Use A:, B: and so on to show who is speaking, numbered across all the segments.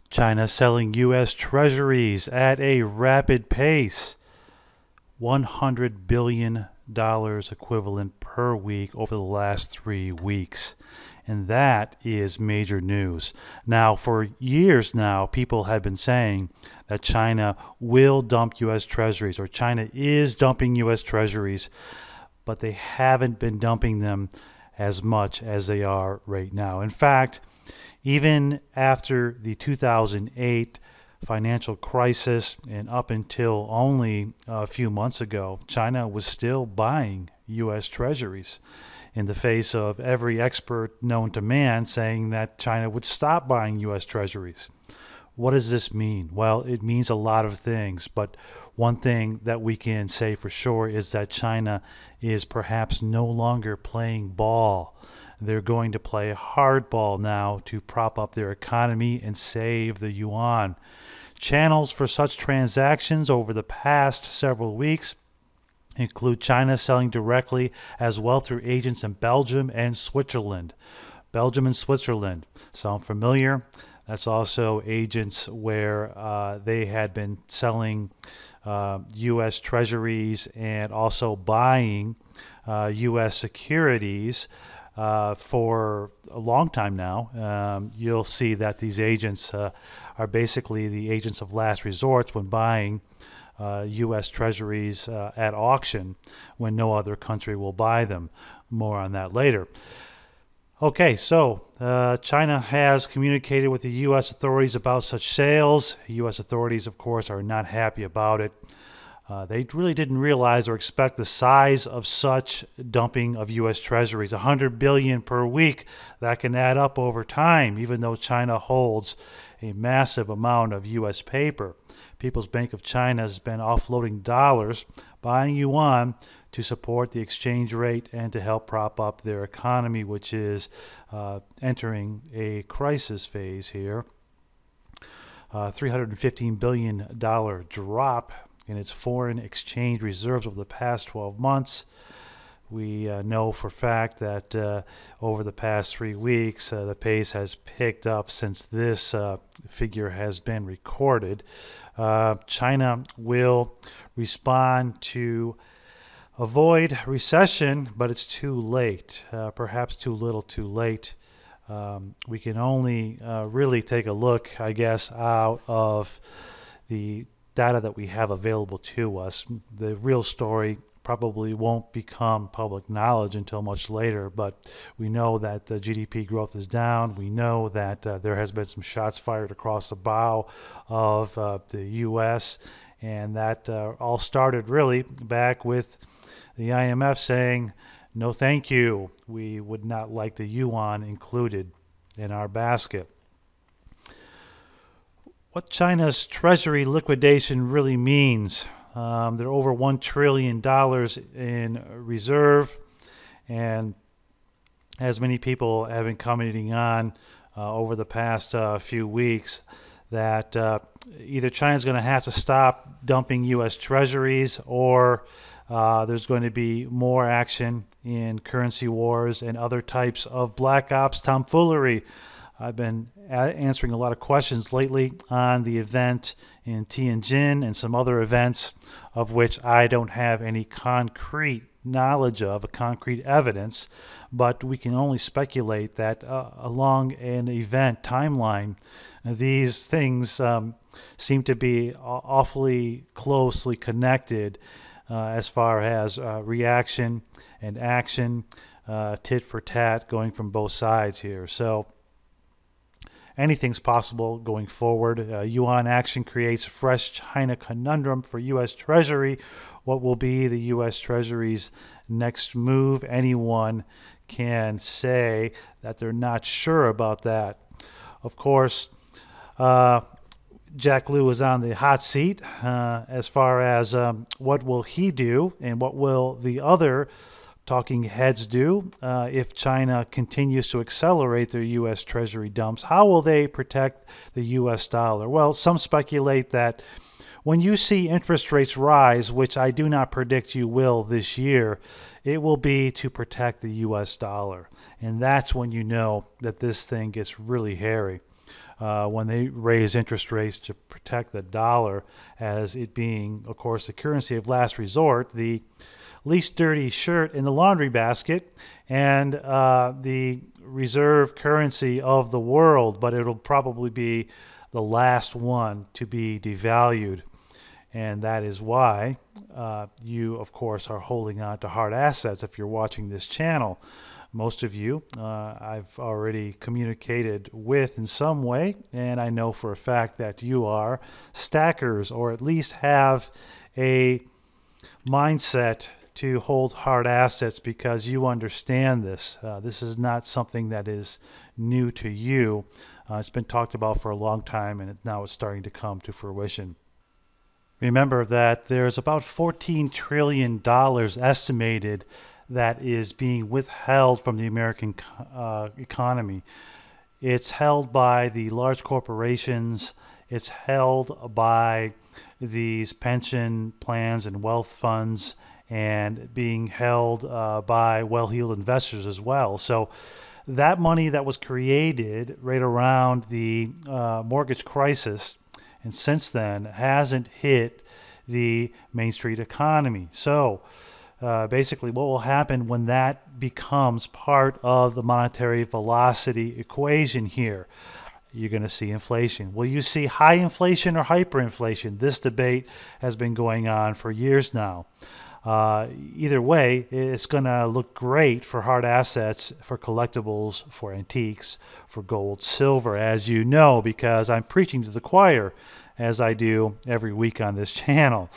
A: China selling U.S. Treasuries at a rapid pace, $100 billion equivalent per week over the last 3 weeks. And that is major news. Now, for years now, people have been saying that China will dump U.S. Treasuries, or China is dumping U.S. Treasuries, but they haven't been dumping them as much as they are right now. In fact, even after the 2008 financial crisis and up until only a few months ago, China was still buying U.S. Treasuries in the face of every expert known to man saying that China would stop buying U.S. Treasuries. What does this mean? Well, it means a lot of things, but one thing that we can say for sure is that China is perhaps no longer playing ball. They're going to play hardball now to prop up their economy and save the yuan. Channels for such transactions over the past several weeks include China selling directly as well through agents in Belgium and Switzerland. Belgium and Switzerland sound familiar? That's also agents where they had been selling U.S. Treasuries and also buying U.S. securities for a long time now. You'll see that these agents are basically the agents of last resort when buying U.S. Treasuries at auction when no other country will buy them. More on that later. Okay, so China has communicated with the U.S. authorities about such sales. U.S. authorities, of course, are not happy about it. They really didn't realize or expect the size of such dumping of U.S. Treasuries. $100 billion per week, that can add up over time, even though China holds a massive amount of U.S. paper. People's Bank of China has been offloading dollars, buying yuan to support the exchange rate and to help prop up their economy, which is entering a crisis phase here. $315 billion drop in its foreign exchange reserves over the past 12 months. We know for a fact that over the past 3 weeks, the pace has picked up since this figure has been recorded. China will respond to avoid recession, but it's too late, perhaps too little too late. We can only really take a look, I guess, out of the data that we have available to us. The real story probably won't become public knowledge until much later, but we know that the GDP growth is down. We know that there has been some shots fired across the bow of the U.S., and that all started really back with the IMF saying, no thank you, we would not like the yuan included in our basket. What China's Treasury liquidation really means. There are over $1 trillion in reserve, and as many people have been commenting on over the past few weeks, that either China's going to have to stop dumping U.S. Treasuries, or there's going to be more action in currency wars and other types of black ops tomfoolery. I've been answering a lot of questions lately on the event in Tianjin and some other events of which I don't have any concrete knowledge of, concrete evidence, but we can only speculate that along an event timeline, these things seem to be awfully closely connected as far as reaction and action, tit for tat, going from both sides here. So anything's possible going forward. Yuan action creates a fresh China conundrum for U.S. Treasury. What will be the U.S. Treasury's next move? Anyone can say that they're not sure about that. Of course, Jack Lew is on the hot seat as far as what will he do and what will the other talking heads do if China continues to accelerate their U.S. Treasury dumps. How will they protect the U.S. dollar? Well, some speculate that when you see interest rates rise, which I do not predict you will this year, it will be to protect the U.S. dollar. And that's when you know that this thing gets really hairy. when they raise interest rates to protect the dollar, as it being, of course, the currency of last resort, the least dirty shirt in the laundry basket, and the reserve currency of the world, but it'll probably be the last one to be devalued. And that is why you, of course, are holding on to hard assets if you're watching this channel. Most of you I've already communicated with in some way, and I know for a fact that you are stackers, or at least have a mindset to hold hard assets because you understand this. This is not something that is new to you. It's been talked about for a long time, and now it's starting to come to fruition. Remember that there's about $14 trillion estimated that is being withheld from the American economy. It's held by the large corporations. It's held by these pension plans and wealth funds, and being held by well-heeled investors as well. So that money that was created right around the mortgage crisis and since then hasn't hit the Main Street economy. So basically what will happen when that becomes part of the monetary velocity equation here? You're going to see inflation. Will you see high inflation or hyperinflation? This debate has been going on for years now. Either way, it's going to look great for hard assets, for collectibles, for antiques, for gold, silver, as you know, because I'm preaching to the choir, as I do every week on this channel.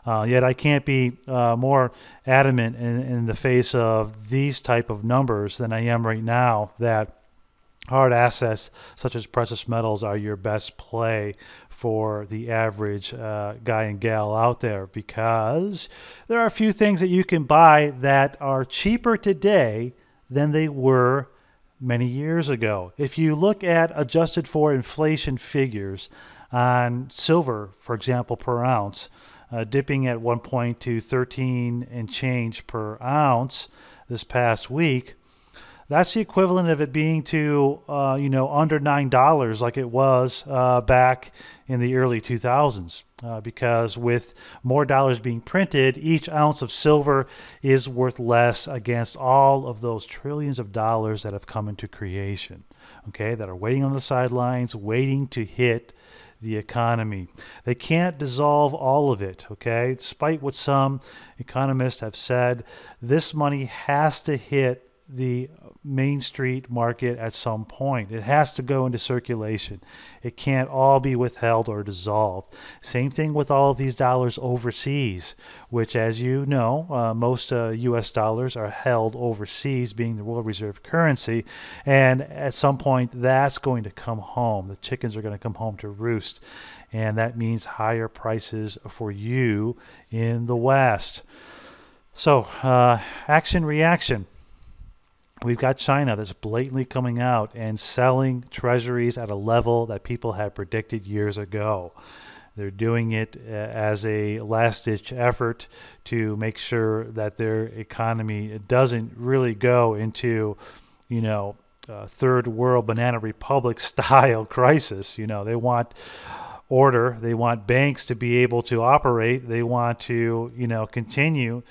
A: Yet I can't be more adamant in the face of these type of numbers than I am right now, that hard assets such as precious metals are your best play for the average guy and gal out there, because there are a few things that you can buy that are cheaper today than they were many years ago. If you look at adjusted for inflation figures on silver, for example, per ounce, dipping at one point to 13 and change per ounce this past week, that's the equivalent of it being to under $9 like it was back in the early 2000s, because with more dollars being printed, each ounce of silver is worth less against all of those trillions of dollars that have come into creation, okay, that are waiting on the sidelines, waiting to hit the economy. They can't dissolve all of it, okay? Despite what some economists have said, this money has to hit the Main Street market at some point. It has to go into circulation. It can't all be withheld or dissolved. Same thing with all of these dollars overseas, which, as you know, most US dollars are held overseas, being the world reserve currency, and at some point that's going to come home. The chickens are going to come home to roost, and that means higher prices for you in the West. So action reaction. We've got China that's blatantly coming out and selling treasuries at a level that people had predicted years ago. They're doing it as a last-ditch effort to make sure that their economy doesn't really go into, third world banana republic style crisis. They want order. They want banks to be able to operate. They want to, continue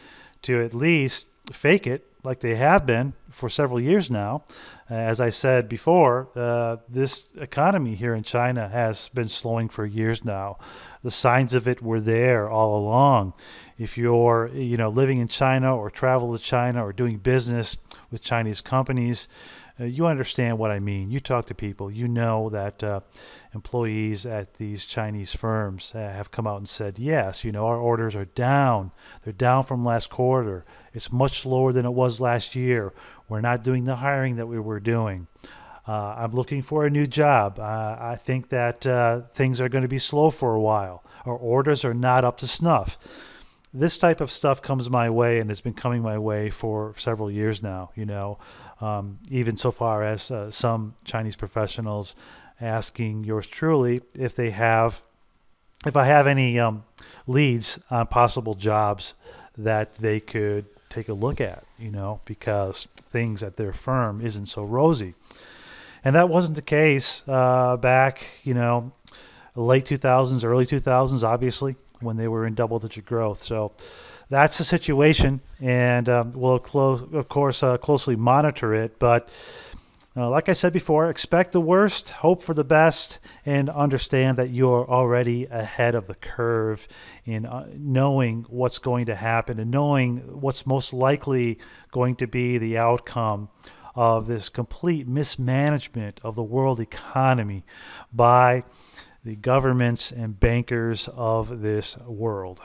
A: to at least fake it like they have been for several years now. As I said before, this economy here in China has been slowing for years now. The signs of it were there all along. If you're, living in China or travel to China or doing business with Chinese companies, you understand what I mean. You talk to people, you know that employees at these Chinese firms have come out and said, yes, our orders are down. They're down from last quarter. It's much lower than it was last year. We're not doing the hiring that we were doing. I'm looking for a new job. I think that things are going to be slow for a while. Our orders are not up to snuff. This type of stuff comes my way, and it's been coming my way for several years now, even so far as some Chinese professionals asking yours truly if I have any leads on possible jobs that they could take a look at, because things at their firm isn't so rosy. And that wasn't the case back, late 2000s, early 2000s, obviously, when they were in double-digit growth. So that's the situation, and we'll, of course, closely monitor it. But like I said before, expect the worst, hope for the best, and understand that you're already ahead of the curve in knowing what's going to happen and knowing what's most likely going to be the outcome of this complete mismanagement of the world economy by the governments and bankers of this world.